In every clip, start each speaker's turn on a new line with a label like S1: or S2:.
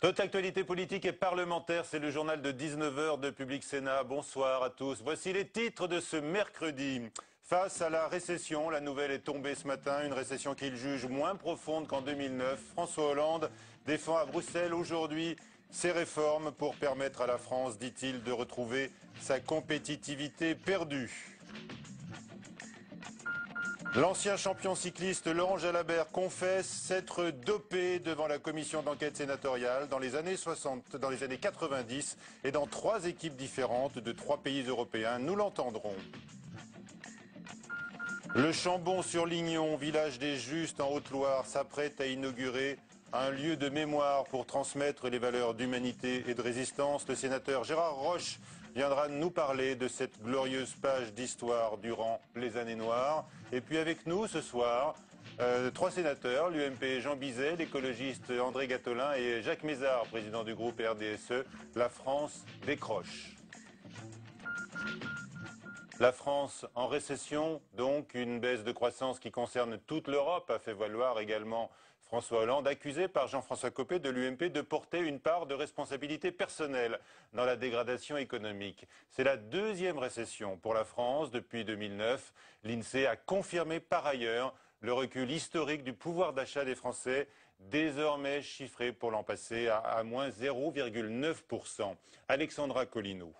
S1: Toute actualité politique et parlementaire, c'est le journal de 19 h de Public Sénat. Bonsoir à tous. Voici les titres de ce mercredi. Face à la récession, la nouvelle est tombée ce matin, une récession qu'il juge moins profonde qu'en 2009. François Hollande défend à Bruxelles aujourd'hui ses réformes pour permettre à la France, dit-il, de retrouver sa compétitivité perdue. L'ancien champion cycliste Laurent Jalabert confesse s'être dopé devant la commission d'enquête sénatoriale dans les années 90 et dans 3 équipes différentes de 3 pays européens. Nous l'entendrons. Le Chambon-sur-Lignon, village des Justes en Haute-Loire, s'apprête à inaugurer un lieu de mémoire pour transmettre les valeurs d'humanité et de résistance. Le sénateur Gérard Roche viendra nous parler de cette glorieuse page d'histoire durant les années noires. Et puis avec nous ce soir, 3 sénateurs, l'UMP Jean Bizet, l'écologiste André Gattolin et Jacques Mézard, président du groupe RDSE. La France décroche. La France en récession, donc une baisse de croissance qui concerne toute l'Europe, a fait valoir également François Hollande, accusé par Jean-François Copé de l'UMP de porter une part de responsabilité personnelle dans la dégradation économique. C'est la 2e récession pour la France depuis 2009. L'INSEE a confirmé par ailleurs le recul historique du pouvoir d'achat des Français, désormais chiffré pour l'an passé à moins 0,9%. Alexandra Collineau.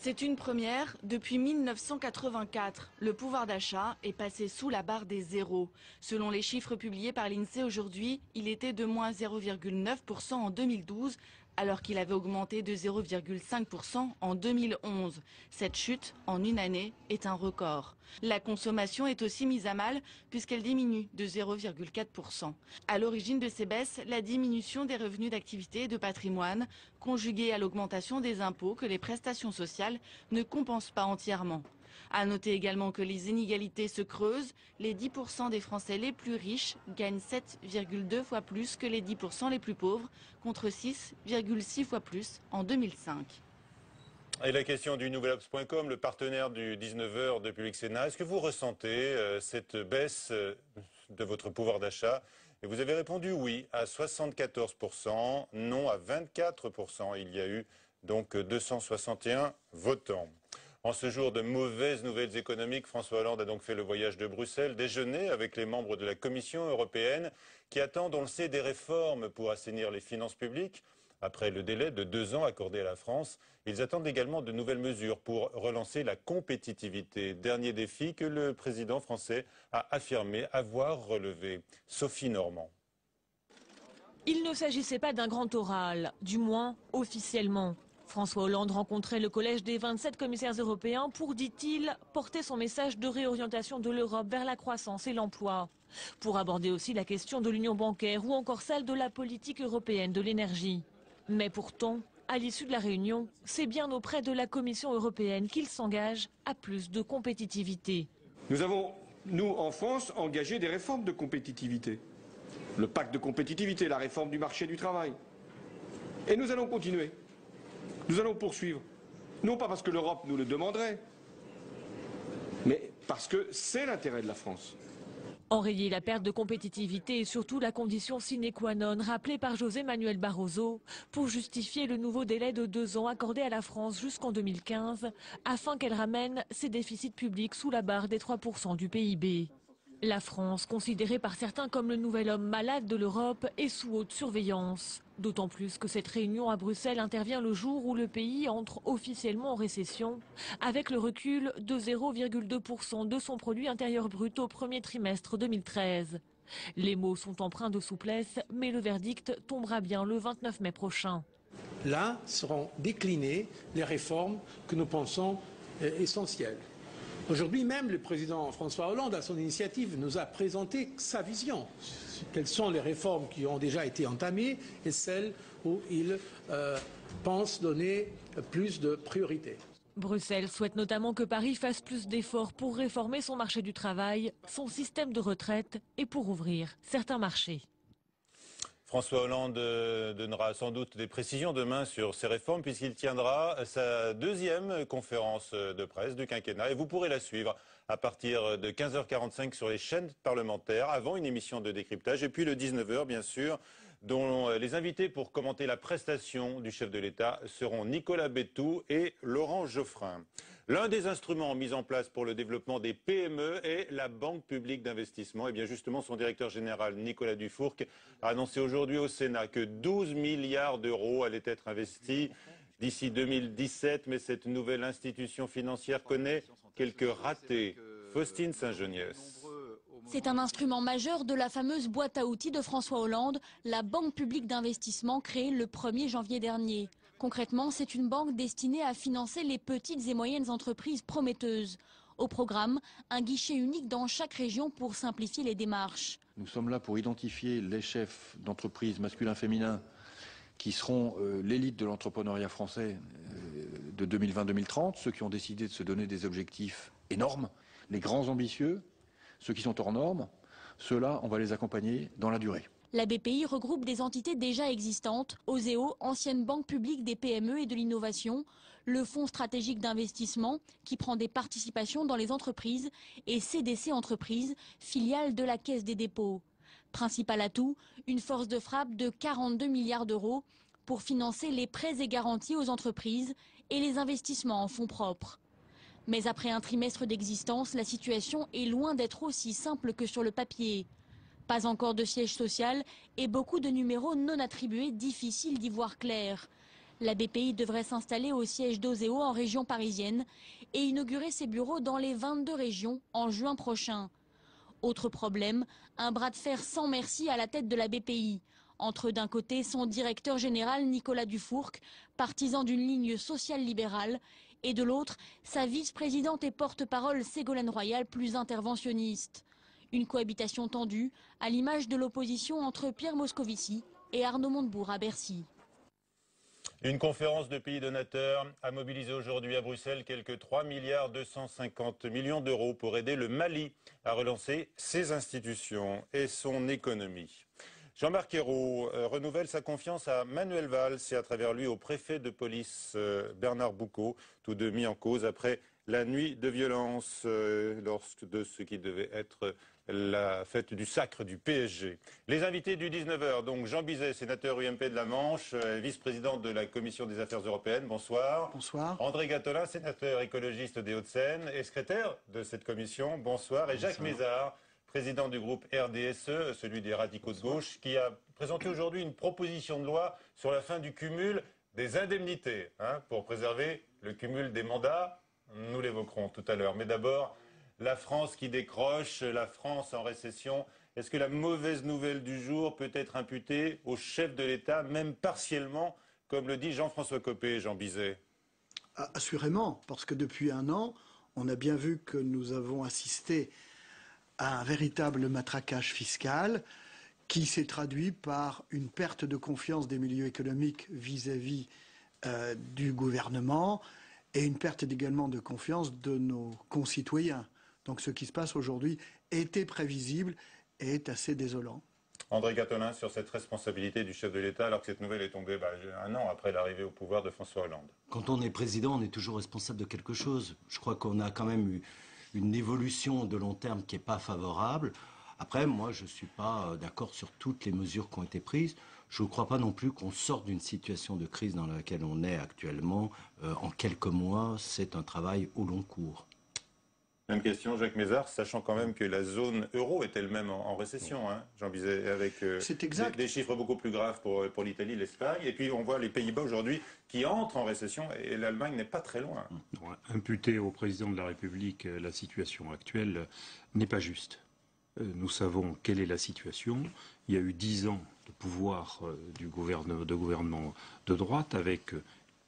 S2: C'est une première. Depuis 1984, le pouvoir d'achat est passé sous la barre des zéros. Selon les chiffres publiés par l'INSEE aujourd'hui, il était de moins 0,9% en 2012, alors qu'il avait augmenté de 0,5% en 2011. Cette chute, en une année, est un record. La consommation est aussi mise à mal puisqu'elle diminue de 0,4%. À l'origine de ces baisses, la diminution des revenus d'activité et de patrimoine, conjuguée à l'augmentation des impôts que les prestations sociales ne compensent pas entièrement. À noter également que les inégalités se creusent. Les 10% des Français les plus riches gagnent 7,2 fois plus que les 10% les plus pauvres, contre 6,6 fois plus en 2005.
S1: Et la question du nouvelobs.com, le partenaire du 19 h de Public Sénat. Est-ce que vous ressentez cette baisse de votre pouvoir d'achat? Et vous avez répondu oui à 74%, non à 24%. Il y a eu donc 261 votants. En ce jour de mauvaises nouvelles économiques, François Hollande a donc fait le voyage de Bruxelles, déjeuner avec les membres de la Commission européenne qui attendent, on le sait, des réformes pour assainir les finances publiques. Après le délai de 2 ans accordé à la France, ils attendent également de nouvelles mesures pour relancer la compétitivité. Dernier défi que le président français a affirmé avoir relevé. Sophie Normand.
S3: Il ne s'agissait pas d'un grand oral, du moins officiellement. François Hollande rencontrait le collège des 27 commissaires européens pour, dit-il, porter son message de réorientation de l'Europe vers la croissance et l'emploi. Pour aborder aussi la question de l'union bancaire ou encore celle de la politique européenne de l'énergie. Mais pourtant, à l'issue de la réunion, c'est bien auprès de la Commission européenne qu'il s'engage à plus de compétitivité.
S4: Nous avons, nous, en France, engagé des réformes de compétitivité. Le pacte de compétitivité, la réforme du marché du travail. Et nous allons continuer. Nous allons poursuivre. Non pas parce que l'Europe nous le demanderait, mais parce que c'est l'intérêt de la France.
S3: Enrayer la perte de compétitivité est surtout la condition sine qua non rappelée par José Manuel Barroso pour justifier le nouveau délai de 2 ans accordé à la France jusqu'en 2015 afin qu'elle ramène ses déficits publics sous la barre des 3% du PIB. La France, considérée par certains comme le nouvel homme malade de l'Europe, est sous haute surveillance. D'autant plus que cette réunion à Bruxelles intervient le jour où le pays entre officiellement en récession, avec le recul de 0,2% de son produit intérieur brut au premier trimestre 2013. Les mots sont empreints de souplesse, mais le verdict tombera bien le 29 mai prochain.
S5: Là seront déclinées les réformes que nous pensons essentielles. Aujourd'hui même, le président François Hollande, à son initiative, nous a présenté sa vision. Quelles sont les réformes qui ont déjà été entamées et celles où il pense donner plus de priorité.
S3: Bruxelles souhaite notamment que Paris fasse plus d'efforts pour réformer son marché du travail, son système de retraite et pour ouvrir certains marchés.
S1: François Hollande donnera sans doute des précisions demain sur ces réformes puisqu'il tiendra sa 2e conférence de presse du quinquennat et vous pourrez la suivre à partir de 15 h 45 sur les chaînes parlementaires avant une émission de décryptage et puis le 19 h bien sûr dont les invités pour commenter la prestation du chef de l'État seront Nicolas Bétou et Laurent Geoffrin. L'un des instruments mis en place pour le développement des PME est la Banque publique d'investissement. Et bien justement, son directeur général, Nicolas Dufourcq, a annoncé aujourd'hui au Sénat que 12 milliards d'euros allaient être investis d'ici 2017. Mais cette nouvelle institution financière connaît quelques ratés. Faustine Saint-Geniès.
S6: C'est un instrument majeur de la fameuse boîte à outils de François Hollande, la Banque publique d'investissement créée le 1er janvier dernier. Concrètement, c'est une banque destinée à financer les petites et moyennes entreprises prometteuses. Au programme, un guichet unique dans chaque région pour simplifier les démarches.
S7: Nous sommes là pour identifier les chefs d'entreprise masculins-féminins qui seront l'élite de l'entrepreneuriat français de 2020-2030, ceux qui ont décidé de se donner des objectifs énormes, les grands ambitieux. Ceux qui sont hors normes, ceux-là, on va les accompagner dans la durée.
S6: La BPI regroupe des entités déjà existantes, Oseo, ancienne banque publique des PME et de l'innovation, le Fonds stratégique d'investissement qui prend des participations dans les entreprises et CDC Entreprises, filiale de la Caisse des dépôts. Principal atout, une force de frappe de 42 milliards d'euros pour financer les prêts et garanties aux entreprises et les investissements en fonds propres. Mais après un trimestre d'existence, la situation est loin d'être aussi simple que sur le papier. Pas encore de siège social et beaucoup de numéros non attribués, difficiles d'y voir clair. La BPI devrait s'installer au siège d'Oseo en région parisienne et inaugurer ses bureaux dans les 22 régions en juin prochain. Autre problème, un bras de fer sans merci à la tête de la BPI. Entre d'un côté son directeur général Nicolas Dufourcq, partisan d'une ligne sociale libérale, et de l'autre, sa vice-présidente et porte-parole Ségolène Royal, plus interventionniste. Une cohabitation tendue, à l'image de l'opposition entre Pierre Moscovici et Arnaud Montebourg à Bercy.
S1: Une conférence de pays donateurs a mobilisé aujourd'hui à Bruxelles quelques 3,250 milliards d'euros pour aider le Mali à relancer ses institutions et son économie. Jean-Marc Ayrault renouvelle sa confiance à Manuel Valls et à travers lui au préfet de police Bernard Boucaud, tous deux mis en cause après la nuit de violence de ce qui devait être la fête du sacre du PSG. Les invités du 19h, donc Jean Bizet, sénateur UMP de la Manche, vice-président de la Commission des Affaires européennes, bonsoir.
S8: Bonsoir.
S1: André Gattolin, sénateur écologiste des Hauts-de-Seine et secrétaire de cette commission, bonsoir. Et Jacques Mézard, président du groupe RDSE, celui des radicaux de gauche, qui a présenté aujourd'hui une proposition de loi sur la fin du cumul des indemnités, pour préserver le cumul des mandats. Nous l'évoquerons tout à l'heure. Mais d'abord, la France qui décroche, la France en récession. Est-ce que la mauvaise nouvelle du jour peut être imputée au chef de l'État, même partiellement, comme le dit Jean-François Copé, Jean Bizet?
S8: Assurément, parce que depuis un an, on a bien vu que nous avons assisté à un véritable matraquage fiscal qui s'est traduit par une perte de confiance des milieux économiques vis-à-vis du gouvernement et une perte également de confiance de nos concitoyens. Donc ce qui se passe aujourd'hui était prévisible et est assez désolant.
S1: André Gattolin, sur cette responsabilité du chef de l'État, alors que cette nouvelle est tombée un an après l'arrivée au pouvoir de François Hollande.
S9: Quand on est président, on est toujours responsable de quelque chose. Je crois qu'on a quand même eu une évolution de long terme qui n'est pas favorable. Après, moi, je ne suis pas d'accord sur toutes les mesures qui ont été prises. Je ne crois pas non plus qu'on sorte d'une situation de crise dans laquelle on est actuellement. En quelques mois, c'est un travail au long cours.
S1: Même question, Jacques Mézard, sachant quand même que la zone euro est elle-même en récession, Jean Bizet, avec des chiffres beaucoup plus graves pour l'Italie, l'Espagne. Et puis on voit les Pays-Bas aujourd'hui qui entrent en récession et l'Allemagne n'est pas très loin.
S10: Imputer au président de la République la situation actuelle n'est pas juste. Nous savons quelle est la situation. Il y a eu 10 ans de pouvoir de gouvernement de droite avec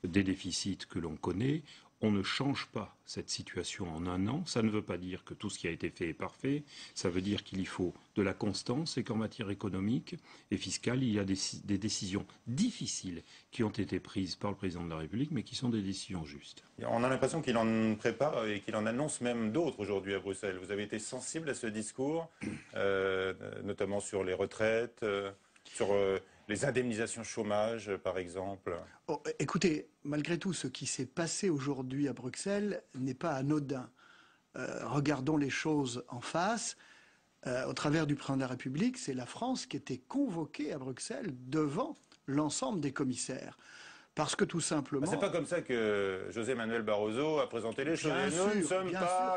S10: des déficits que l'on connaît. On ne change pas cette situation en un an. Ça ne veut pas dire que tout ce qui a été fait est parfait. Ça veut dire qu'il y faut de la constance et qu'en matière économique et fiscale, il y a des décisions difficiles qui ont été prises par le président de la République, mais qui sont des décisions justes.
S1: On a l'impression qu'il en prépare et qu'il en annonce même d'autres aujourd'hui à Bruxelles. Vous avez été sensible à ce discours, notamment sur les retraites, sur les indemnisations chômage, par exemple.
S8: Écoutez, malgré tout, ce qui s'est passé aujourd'hui à Bruxelles n'est pas anodin. Regardons les choses en face. au travers du président de la République, c'est la France qui était convoquée à Bruxelles devant l'ensemble des commissaires. Parce que tout simplement...
S1: C'est pas comme ça que José Manuel Barroso a présenté les choses.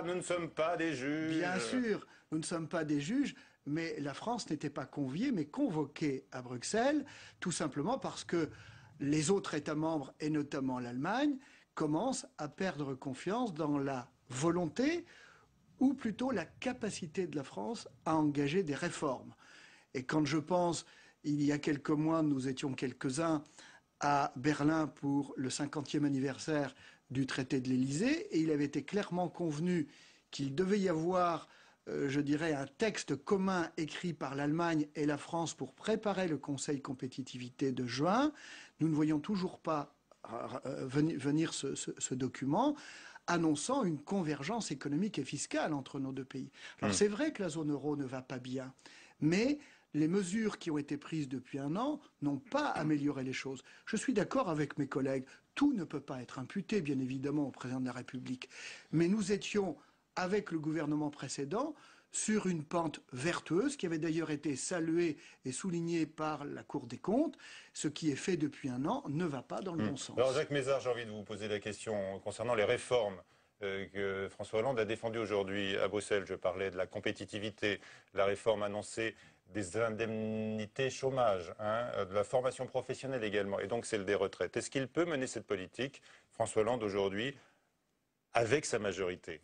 S1: Nous ne sommes pas des juges.
S8: Bien sûr, nous ne sommes pas des juges, mais la France n'était pas conviée, mais convoquée à Bruxelles, tout simplement parce que les autres États membres, et notamment l'Allemagne, commencent à perdre confiance dans la volonté, ou plutôt la capacité de la France à engager des réformes. Et quand je pense, il y a quelques mois, nous étions quelques-uns à Berlin pour le 50e anniversaire du traité de l'Élysée, et il avait été clairement convenu qu'il devait y avoir, je dirais, un texte commun écrit par l'Allemagne et la France pour préparer le Conseil compétitivité de juin. Nous ne voyons toujours pas venir ce document, annonçant une convergence économique et fiscale entre nos deux pays. Alors c'est vrai que la zone euro ne va pas bien, mais les mesures qui ont été prises depuis un an n'ont pas amélioré les choses. Je suis d'accord avec mes collègues, tout ne peut pas être imputé, bien évidemment, au président de la République. Mais nous étions, avec le gouvernement précédent, sur une pente vertueuse, qui avait d'ailleurs été saluée et soulignée par la Cour des comptes. Ce qui est fait depuis un an ne va pas dans le bon sens.
S1: Alors Jacques Mézard, j'ai envie de vous poser la question concernant les réformes que François Hollande a défendues aujourd'hui à Bruxelles. Je parlais de la compétitivité, la réforme annoncée des indemnités chômage, de la formation professionnelle également, et donc celle des retraites. Est-ce qu'il peut mener cette politique, François Hollande, aujourd'hui, avec sa majorité?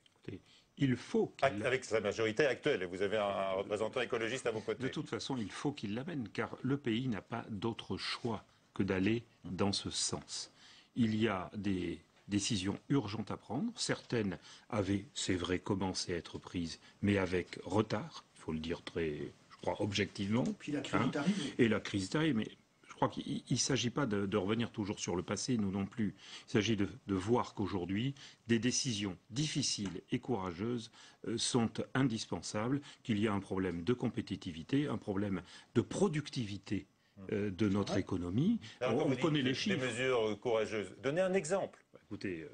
S10: Il faut
S1: avec sa majorité actuelle, et vous avez un représentant écologiste à vos côtés.
S10: De toute façon, il faut qu'il l'amène, car le pays n'a pas d'autre choix que d'aller dans ce sens. Il y a des décisions urgentes à prendre. Certaines avaient, c'est vrai, commencé à être prises, mais avec retard, il faut le dire très... je crois, objectivement.
S8: Puis la crise est arrivée.
S10: Et la crise est arrivée, mais je crois qu'il ne s'agit pas de revenir toujours sur le passé, nous non plus. Il s'agit de voir qu'aujourd'hui, des décisions difficiles et courageuses sont indispensables, qu'il y a un problème de compétitivité, un problème de productivité de notre économie.
S1: Alors,
S10: on connaît les chiffres.
S1: Des mesures courageuses. Donnez un exemple.
S10: Écoutez,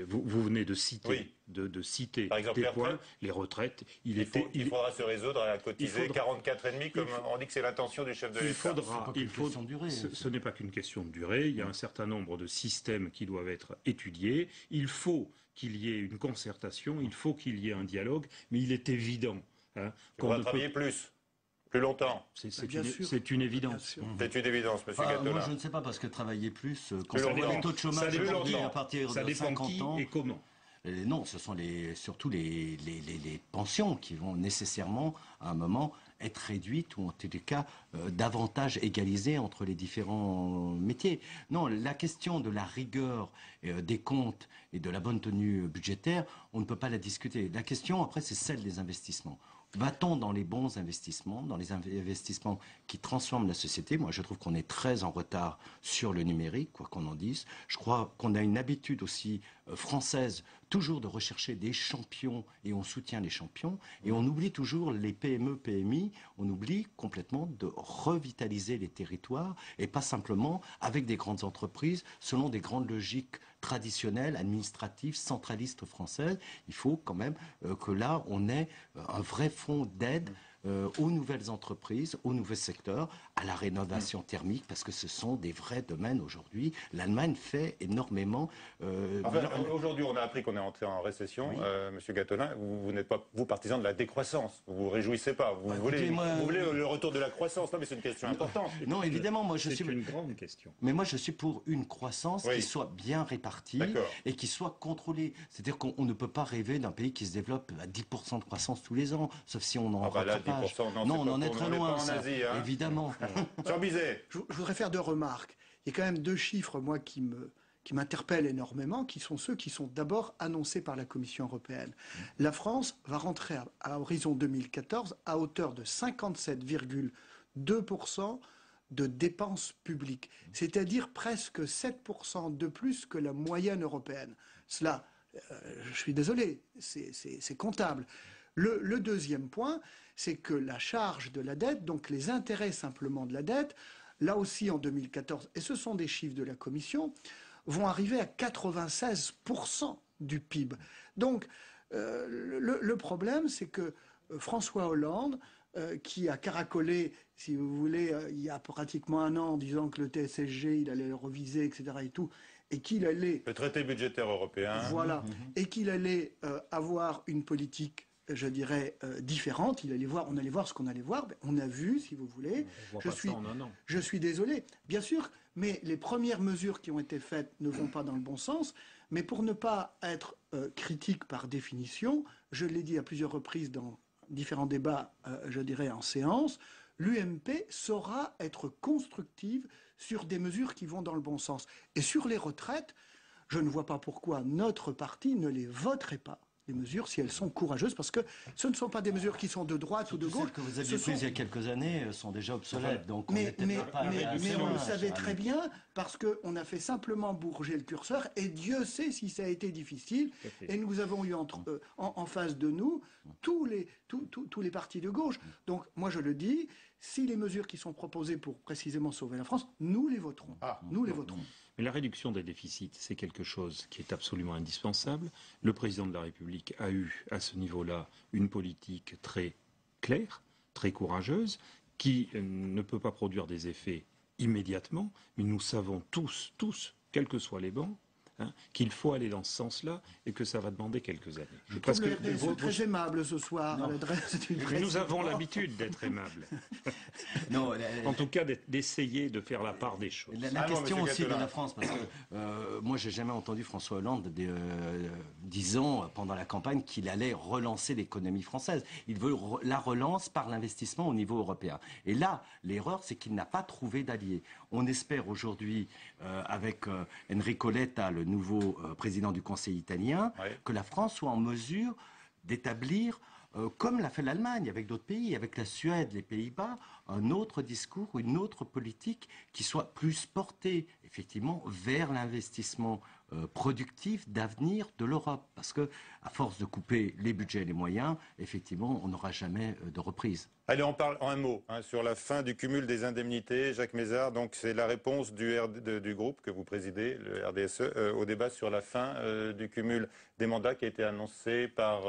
S10: vous venez de citer, de citer
S1: par exemple,
S10: des points, les retraites. Il
S1: faudra se résoudre à cotiser 44,5 comme on dit que c'est l'intention du chef de l'État.
S10: Ce n'est pas qu'une question de durée. Il y a un certain nombre de systèmes qui doivent être étudiés. Il faut qu'il y ait une concertation, il faut qu'il y ait un dialogue, mais il est évident
S1: qu'on va travailler plus longtemps.
S10: C'est une évidence.
S1: C'est une évidence, monsieur Gattolin.
S9: Moi, je ne sais pas, parce que travailler plus, quand on voit les taux de chômage aujourd'hui à partir de 50 ans...
S10: et comment.
S9: Non, ce sont surtout les pensions qui vont nécessairement, à un moment, être réduites ou en tous les cas davantage égalisées entre les différents métiers. Non, la question de la rigueur des comptes et de la bonne tenue budgétaire, on ne peut pas la discuter. La question, après, c'est celle des investissements. Va-t-on dans les bons investissements, dans les investissements qui transforment la société? Moi, je trouve qu'on est très en retard sur le numérique, quoi qu'on en dise. Je crois qu'on a une habitude aussi française toujours de rechercher des champions et on soutient les champions. Et on oublie toujours les PME, PMI. On oublie complètement de revitaliser les territoires et pas simplement avec des grandes entreprises selon des grandes logiques traditionnelles, administratives, centralistes françaises. Il faut quand même que là, on ait un vrai fonds d'aide aux nouvelles entreprises, aux nouveaux secteurs, à la rénovation thermique, parce que ce sont des vrais domaines aujourd'hui. L'Allemagne fait énormément.
S1: Aujourd'hui, on a appris qu'on est entré en récession. Oui. Monsieur Gattolin, vous n'êtes pas, vous, partisan de la décroissance. Vous vous réjouissez pas. Vous voulez le retour de la croissance. Non, mais c'est une question importante.
S9: Non, évidemment, moi je suis...
S10: C'est une grande question.
S9: Mais moi, je suis pour une croissance qui soit bien répartie et qui soit contrôlée. C'est-à-dire qu'on ne peut pas rêver d'un pays qui se développe à 10% de croissance tous les ans, sauf si on en rattrapage. Non, on en est très loin, ça, évidemment.
S1: Jean Bizet.
S8: Je voudrais faire deux remarques. Il y a quand même deux chiffres, moi, qui m'interpellent énormément, qui sont ceux qui sont d'abord annoncés par la Commission européenne. La France va rentrer à horizon 2014 à hauteur de 57,2% de dépenses publiques, c'est-à-dire presque 7% de plus que la moyenne européenne. Cela, je suis désolé, c'est comptable. Le deuxième point, c'est que la charge de la dette, donc les intérêts simplement de la dette, là aussi en 2014, et ce sont des chiffres de la Commission, vont arriver à 96% du PIB. Donc le problème, c'est que François Hollande, qui a caracolé, si vous voulez, il y a pratiquement un an, en disant que le TSSG, il allait le reviser, etc. et tout, et qu'il allait...
S1: Le traité budgétaire européen.
S8: Voilà, et qu'il allait avoir une politique, je dirais, différente. On allait voir ce qu'on allait voir. On a vu, si vous voulez. Je suis désolé, bien sûr, mais les premières mesures qui ont été faites ne vont pas dans le bon sens. Mais pour ne pas être critique par définition, je l'ai dit à plusieurs reprises dans différents débats, je dirais, en séance, l'UMP saura être constructive sur des mesures qui vont dans le bon sens. Et sur les retraites, je ne vois pas pourquoi notre parti ne les voterait pas, les mesures, si elles sont courageuses, parce que ce ne sont pas des mesures qui sont de droite ou de gauche.
S9: Celles que vous aviez prises il y a quelques années sont déjà obsolètes. Donc
S8: mais on le savait très bien, parce qu'on a fait simplement bouger le curseur, et Dieu sait si ça a été difficile. Et nous avons eu en face de nous tous les partis de gauche. Donc moi je le dis, si les mesures qui sont proposées pour précisément sauver la France, nous les voterons. Nous les voterons.
S10: Mais la réduction des déficits, c'est quelque chose qui est absolument indispensable. Le président de la République a eu, à ce niveau-là, une politique très claire, très courageuse, qui ne peut pas produire des effets immédiatement, mais nous savons tous, quels que soient les bancs, qu'il faut aller dans ce sens-là et que ça va demander quelques années.
S8: Je trouve le RDSE très aimable ce soir.
S10: Mais nous avons l'habitude d'être aimables. En tout cas, d'essayer de faire la part des choses.
S9: La question aussi de la France, parce que moi, j'ai jamais entendu François Hollande disant pendant la campagne qu'il allait relancer l'économie française. Il veut la relance par l'investissement au niveau européen. Et là, l'erreur, c'est qu'il n'a pas trouvé d'alliés. On espère aujourd'hui, avec Enrico Letta, le nouveau président du Conseil italien, que la France soit en mesure d'établir, comme l'a fait l'Allemagne avec d'autres pays, avec la Suède, les Pays-Bas, un autre discours, une autre politique qui soit plus portée effectivement vers l'investissement productif d'avenir de l'Europe. Parce que à force de couper les budgets et les moyens, effectivement, on n'aura jamais de reprise.
S1: Allez, on parle en un mot sur la fin du cumul des indemnités. Jacques Mézard, donc c'est la réponse du groupe que vous présidez, le RDSE, au débat sur la fin du cumul des mandats qui a été annoncé par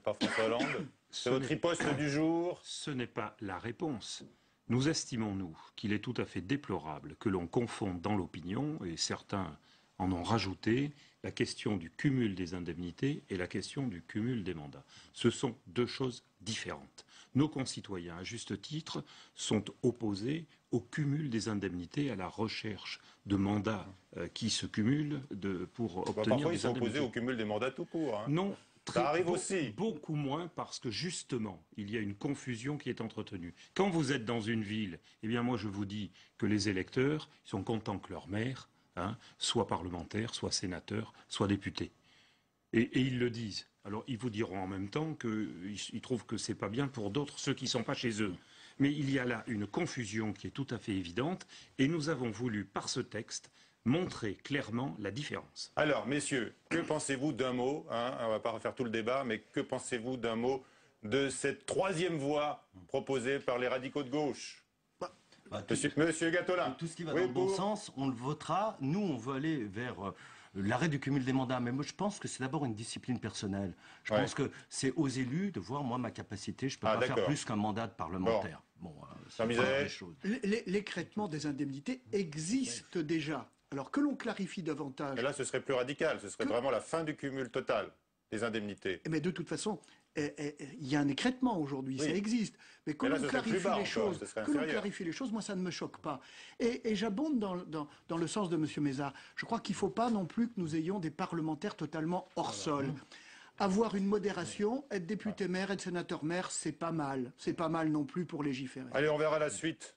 S1: François Hollande. C'est votre riposte du jour?
S10: Ce n'est pas la réponse. Nous estimons, nous, qu'il est tout à fait déplorable que l'on confonde dans l'opinion, et certains en ont rajouté, la question du cumul des indemnités et la question du cumul des mandats. Ce sont deux choses différentes. Nos concitoyens, à juste titre, sont opposés au cumul des indemnités, à la recherche de mandats qui se cumulent pour obtenir des indemnités.
S1: Parfois, ils sont opposés au cumul des mandats tout court.
S10: Non.
S1: Ça arrive aussi.
S10: Beaucoup moins parce que justement, il y a une confusion qui est entretenue. Quand vous êtes dans une ville, eh bien moi je vous dis que les électeurs sont contents que leur maire soit parlementaire, soit sénateur, soit député. Et ils le disent. Alors ils vous diront en même temps qu'ils trouvent que c'est pas bien pour d'autres, ceux qui ne sont pas chez eux. Mais il y a là une confusion qui est tout à fait évidente et nous avons voulu, par ce texte, montrer clairement la différence.
S1: Alors, messieurs, que pensez-vous d'un mot on ne va pas refaire tout le débat, mais que pensez-vous d'un mot de cette troisième voie proposée par les radicaux de gauche? Monsieur Gattolin.
S9: Tout ce qui va dans le bon sens, on le votera. Nous, on veut aller vers l'arrêt du cumul des mandats. Mais moi, je pense que c'est d'abord une discipline personnelle. Je pense que c'est aux élus de voir, moi, ma capacité. Je ne peux pas faire plus qu'un mandat de parlementaire. Bon,
S8: l'écrêtement des indemnités existe déjà. Alors que l'on clarifie davantage...
S1: Et là, ce serait plus radical. Ce serait vraiment la fin du cumul total des indemnités.
S8: Mais de toute façon, il y a un écrêtement aujourd'hui, ça existe. Mais que l'on clarifie les choses, moi, ça ne me choque pas. Et j'abonde dans le sens de M. Mézard. Je crois qu'il ne faut pas non plus que nous ayons des parlementaires totalement hors sol. Avoir une modération, être député-maire, être sénateur-maire, c'est pas mal. C'est pas mal non plus pour légiférer.
S1: Allez, on verra la suite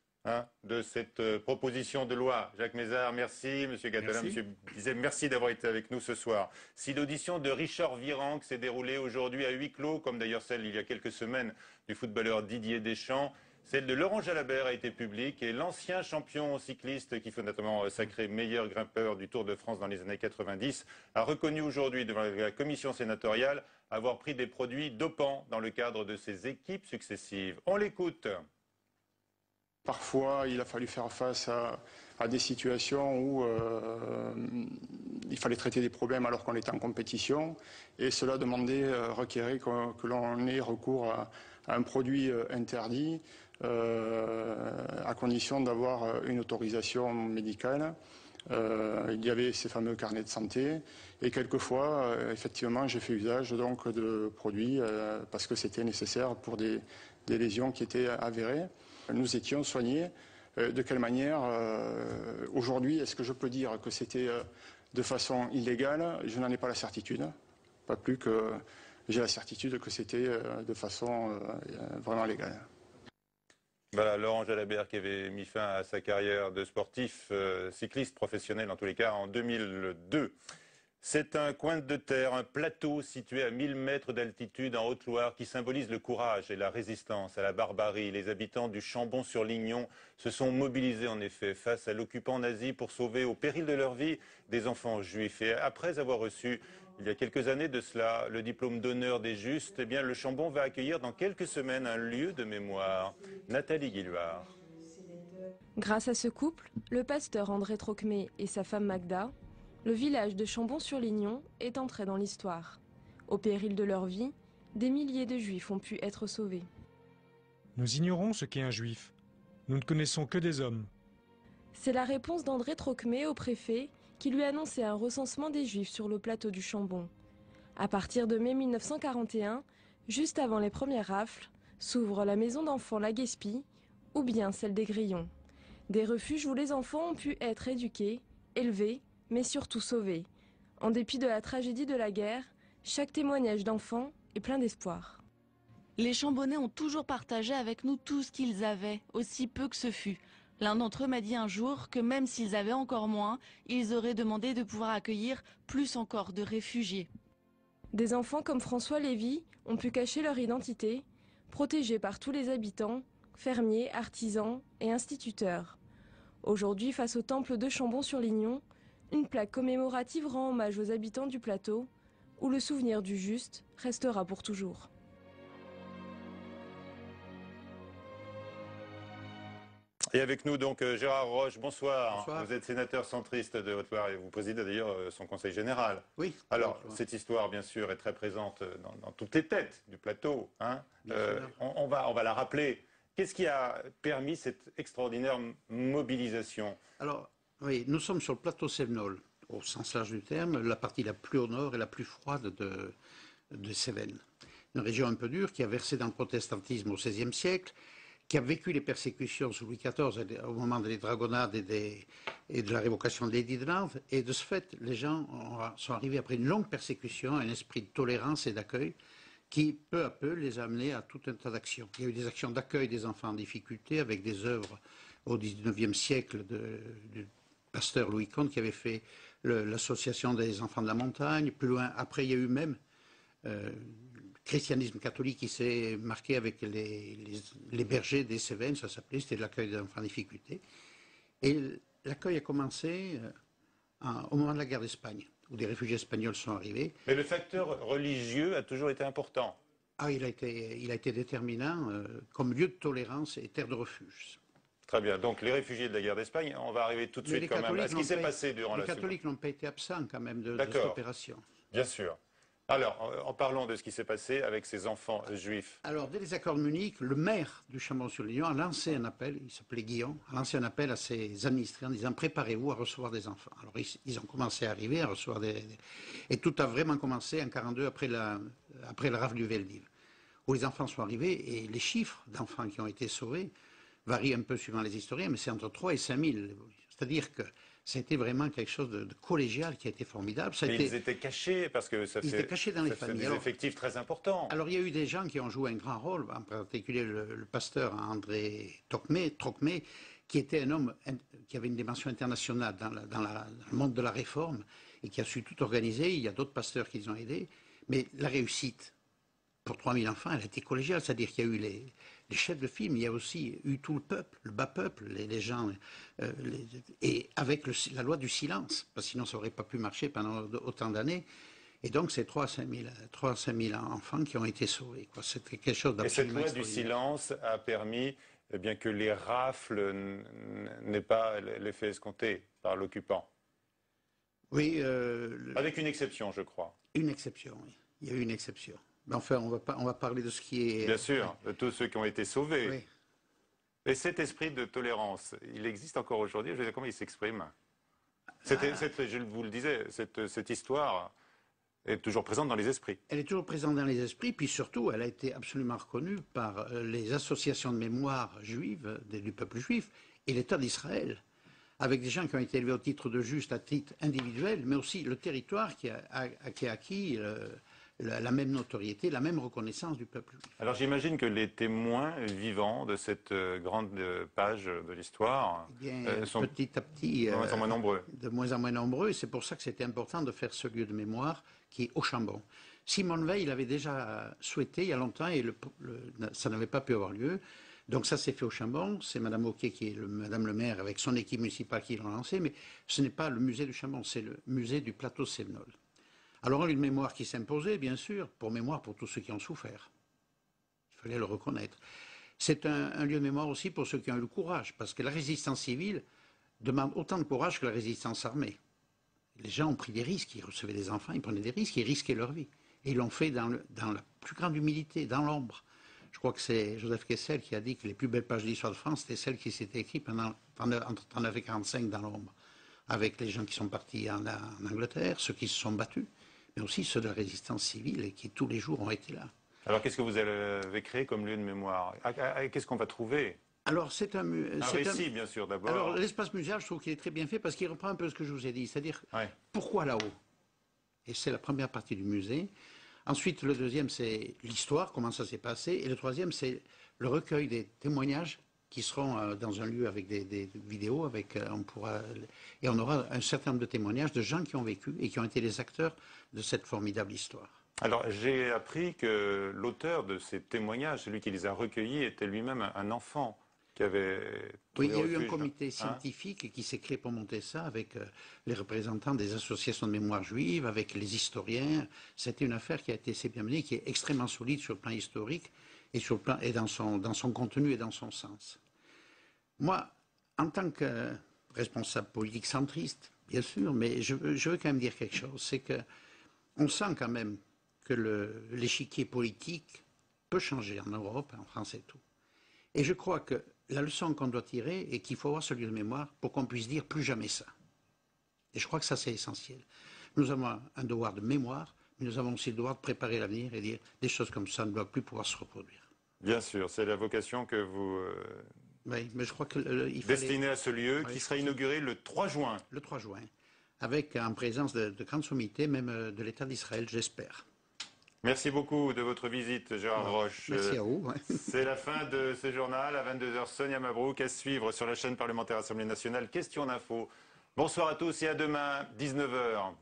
S1: de cette proposition de loi. Jacques Mézard, merci. Monsieur Gattolin, Monsieur Bizet, merci d'avoir été avec nous ce soir. Si l'audition de Richard Virenque s'est déroulée aujourd'hui à huis clos, comme d'ailleurs celle il y a quelques semaines du footballeur Didier Deschamps, celle de Laurent Jalabert a été publique et l'ancien champion cycliste qui fut notamment sacré meilleur grimpeur du Tour de France dans les années 90 a reconnu aujourd'hui devant la commission sénatoriale avoir pris des produits dopants dans le cadre de ses équipes successives. On l'écoute.
S11: Parfois, il a fallu faire face à des situations où il fallait traiter des problèmes alors qu'on était en compétition, et cela requérait que l'on ait recours à un produit interdit, à condition d'avoir une autorisation médicale. Il y avait ces fameux carnets de santé, et quelquefois, effectivement, j'ai fait usage donc de produits parce que c'était nécessaire pour des lésions qui étaient avérées. Nous étions soignés. De quelle manière aujourd'hui, est-ce que je peux dire que c'était de façon illégale? Je n'en ai pas la certitude, pas plus que j'ai la certitude que c'était de façon vraiment légale.
S1: Voilà, Laurent Jalabert qui avait mis fin à sa carrière de sportif, cycliste professionnel en tous les cas, en 2002. C'est un coin de terre, un plateau situé à 1000 mètres d'altitude en Haute-Loire qui symbolise le courage et la résistance à la barbarie. Les habitants du Chambon-sur-Lignon se sont mobilisés en effet face à l'occupant nazi pour sauver au péril de leur vie des enfants juifs. Et après avoir reçu, il y a quelques années de cela, le diplôme d'honneur des justes, eh bien, le Chambon va accueillir dans quelques semaines un lieu de mémoire. Nathalie Guillouard.
S12: Grâce à ce couple, le pasteur André Trocmé et sa femme Magda, le village de Chambon-sur-Lignon est entré dans l'histoire. Au péril de leur vie, des milliers de juifs ont pu être sauvés.
S13: Nous ignorons ce qu'est un juif. Nous ne connaissons que des hommes.
S12: C'est la réponse d'André Trocmé au préfet qui lui annonçait un recensement des juifs sur le plateau du Chambon. À partir de mai 1941, juste avant les premières rafles, s'ouvre la maison d'enfants La Guespie ou bien celle des Grillons. Des refuges où les enfants ont pu être éduqués, élevés, mais surtout sauvés. En dépit de la tragédie de la guerre, chaque témoignage d'enfants est plein d'espoir.
S2: Les Chambonnais ont toujours partagé avec nous tout ce qu'ils avaient, aussi peu que ce fut. L'un d'entre eux m'a dit un jour que même s'ils avaient encore moins, ils auraient demandé de pouvoir accueillir plus encore de réfugiés.
S12: Des enfants comme François Lévy ont pu cacher leur identité, protégés par tous les habitants, fermiers, artisans et instituteurs. Aujourd'hui, face au temple de Chambon-sur-Lignon, une plaque commémorative rend hommage aux habitants du plateau, où le souvenir du juste restera pour toujours.
S1: Et avec nous donc Gérard Roche, bonsoir.
S14: Bonsoir.
S1: Vous êtes sénateur centriste de Haute-Loire et vous présidez d'ailleurs son conseil général.
S14: Oui.
S1: Alors, cette histoire, bien sûr, est très présente dans toutes les têtes du plateau. Hein. On va la rappeler. Qu'est-ce qui a permis cette extraordinaire mobilisation?
S14: Alors, oui, nous sommes sur le plateau Cévenol, au sens large du terme, la partie la plus au nord et la plus froide de Cévennes. Une région un peu dure qui a versé dans le protestantisme au XVIe siècle, qui a vécu les persécutions sous Louis XIV au moment des dragonnades et de la révocation de l'édit de Nantes. Et de ce fait, les gens sont arrivés après une longue persécution, un esprit de tolérance et d'accueil qui, peu à peu, les a amenés à tout un tas d'actions. Il y a eu des actions d'accueil des enfants en difficulté avec des œuvres au XIXe siècle du pasteur Louis Comte qui avait fait l'association des enfants de la montagne. Plus loin, après, il y a eu même christianisme catholique qui s'est marqué avec les bergers des Cévennes, ça s'appelait, c'était l'accueil des enfants en difficulté. Et l'accueil a commencé au moment de la guerre d'Espagne, où des réfugiés espagnols sont arrivés.
S1: Mais le facteur religieux a toujours été important.
S14: Ah, il a été déterminant comme lieu de tolérance et terre de refuge.
S1: Très bien. Donc les réfugiés de la guerre d'Espagne, on va arriver tout de suite quand même à ce qui s'est passé durant la Seconde.
S14: Les catholiques n'ont pas été absents quand même de cette opération.
S1: Bien sûr. Alors, en parlant de ce qui s'est passé avec ces enfants juifs.
S14: Alors, dès les accords de Munich, le maire du Chambon-sur-Lignon a lancé un appel, il s'appelait Guillaume, a lancé un appel à ses administrés en disant « Préparez-vous à recevoir des enfants ». Alors, ils ont commencé à arriver, à recevoir Et tout a vraiment commencé en 1942, après la rafle du Veldiv, où les enfants sont arrivés, et les chiffres d'enfants qui ont été sauvés varient un peu suivant les historiens, mais c'est entre 3 et 5 000. C'est-à-dire que ça a été vraiment quelque chose de collégial qui a été formidable.
S1: Mais ils étaient cachés parce que ça fait des effectifs très importants.
S14: Alors il y a eu des gens qui ont joué un grand rôle, en particulier le pasteur André Trocmé, qui était un homme qui avait une dimension internationale dans le monde de la réforme et qui a su tout organiser. Il y a d'autres pasteurs qui les ont aidés. Mais la réussite pour 3000 enfants, elle a été collégiale. C'est-à-dire qu'il y a eu les chefs de film, il y a aussi eu tout le peuple, le bas peuple, les gens, et avec la loi du silence, parce que sinon ça n'aurait pas pu marcher pendant autant d'années. Et donc c'est 3 à 5 000 enfants qui ont été sauvés. C'était quelque chose d'absolument
S1: extraordinaire. Et cette loi du silence a permis bien que les rafles n'aient pas l'effet escompté par l'occupant.
S14: Oui.
S1: Avec une exception, je crois.
S14: Une exception, oui. Il y a eu une exception. Mais enfin, on va parler de ce qui est...
S1: Bien sûr, de tous ceux qui ont été sauvés.
S14: Oui.
S1: Et cet esprit de tolérance, il existe encore aujourd'hui. Je veux dire, comment il s'exprime? Je vous le disais, cette histoire est toujours présente dans les esprits.
S14: Elle est toujours présente dans les esprits, puis surtout, elle a été absolument reconnue par les associations de mémoire juives, du peuple juif, et l'État d'Israël, avec des gens qui ont été élevés au titre de juste, à titre individuel, mais aussi le territoire qui a acquis la même notoriété, la même reconnaissance du peuple juif.
S1: Alors j'imagine que les témoins vivants de cette grande page de l'histoire
S14: sont petit à petit
S1: de moins en moins nombreux.
S14: De moins en moins nombreux, et c'est pour ça que c'était important de faire ce lieu de mémoire qui est au Chambon. Simone Veil l'avait déjà souhaité il y a longtemps et ça n'avait pas pu avoir lieu. Donc ça s'est fait au Chambon, c'est Madame Auquier qui est Madame le maire avec son équipe municipale qui l'a lancé, mais ce n'est pas le musée du Chambon, c'est le musée du plateau Sévenol. Alors une mémoire qui s'imposait, bien sûr, pour mémoire pour tous ceux qui ont souffert. Il fallait le reconnaître. C'est un lieu de mémoire aussi pour ceux qui ont eu le courage, parce que la résistance civile demande autant de courage que la résistance armée. Les gens ont pris des risques, ils recevaient des enfants, ils prenaient des risques, ils risquaient leur vie. Et ils l'ont fait dans la plus grande humilité, dans l'ombre. Je crois que c'est Joseph Kessel qui a dit que les plus belles pages de l'histoire de France, c'était celles qui s'étaient écrites entre 1939 et 1945 dans l'ombre. Avec les gens qui sont partis en Angleterre, ceux qui se sont battus, mais aussi ceux de la résistance civile et qui tous les jours ont été là.
S1: Alors qu'est-ce que vous avez créé comme lieu de mémoire? Qu'est-ce qu'on va trouver?
S14: Alors c'est un
S1: récit, bien sûr, d'abord.
S14: Alors l'espace muséal, je trouve qu'il est très bien fait parce qu'il reprend un peu ce que je vous ai dit, c'est-à-dire pourquoi là-haut? Et c'est la première partie du musée. Ensuite, le deuxième, c'est l'histoire, comment ça s'est passé. Et le troisième, c'est le recueil des témoignages qui seront dans un lieu avec des vidéos, et on aura un certain nombre de témoignages de gens qui ont vécu et qui ont été les acteurs de cette formidable histoire.
S1: Alors, j'ai appris que l'auteur de ces témoignages, celui qui les a recueillis, était lui-même un enfant qui avait...
S14: Oui, il y a eu un comité scientifique qui s'est créé pour monter ça, avec les représentants des associations de mémoire juive, avec les historiens. C'était une affaire qui a été assez bien menée, qui est extrêmement solide sur le plan historique et dans son contenu et dans son sens. Moi, en tant que responsable politique centriste, bien sûr, mais je veux quand même dire quelque chose, c'est qu'on sent quand même que l'échiquier politique peut changer en Europe, en France et tout. Et je crois que la leçon qu'on doit tirer est qu'il faut avoir ce lieu de mémoire pour qu'on puisse dire plus jamais ça. Et je crois que ça, c'est essentiel. Nous avons un devoir de mémoire, mais nous avons aussi le devoir de préparer l'avenir et dire des choses comme ça ne doivent plus pouvoir se reproduire.
S1: Bien sûr, c'est la vocation que vous
S14: oui, mais je crois que
S1: destinez à ce lieu qui sera inauguré le 3 juin.
S14: Le 3 juin, avec en présence de grandes sommités, même de l'État d'Israël, j'espère.
S1: Merci beaucoup de votre visite, Gérard Roche.
S14: Merci à vous.
S1: C'est la fin de ce journal. À 22h, Sonia Mabrouk. À suivre sur la chaîne parlementaire Assemblée nationale. Question d'info. Bonsoir à tous et à demain, 19h.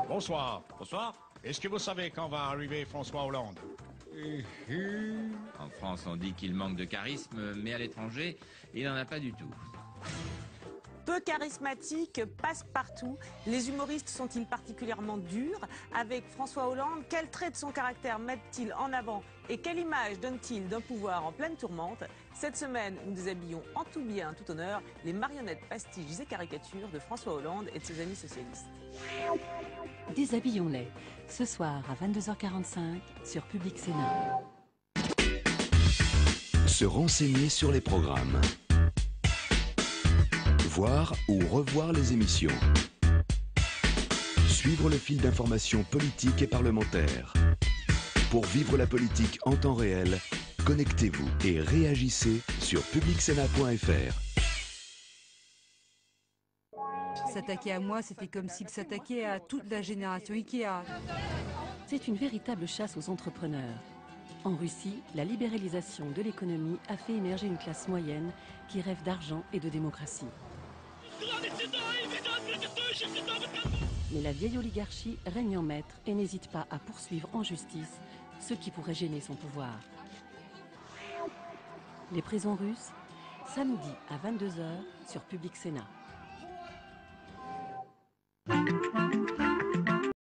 S15: Bonsoir. Bonsoir. Est-ce que vous savez quand va arriver François Hollande?
S16: En France, on dit qu'il manque de charisme, mais à l'étranger, il n'en a pas du tout.
S17: Peu charismatique, passe-partout. Les humoristes sont-ils particulièrement durs? Avec François Hollande, quels traits de son caractère mettent-ils en avant et quelle image donne-t-il d'un pouvoir en pleine tourmente? Cette semaine, nous déshabillons en tout bien, tout honneur, les marionnettes, pastiches et caricatures de François Hollande et de ses amis socialistes.
S18: Déshabillons-les, ce soir à 22h45 sur Public Sénat.
S19: Se renseigner sur les programmes. Voir ou revoir les émissions. Suivre le fil d'information politique et parlementaire. Pour vivre la politique en temps réel, connectez-vous et réagissez sur publicsénat.fr.
S20: S'attaquer à moi, c'était comme s'il s'attaquait à toute la génération Ikea.
S18: C'est une véritable chasse aux entrepreneurs. En Russie, la libéralisation de l'économie a fait émerger une classe moyenne qui rêve d'argent et de démocratie. Mais la vieille oligarchie règne en maître et n'hésite pas à poursuivre en justice ceux qui pourraient gêner son pouvoir. Les prisons russes, samedi à 22 h sur Public Sénat.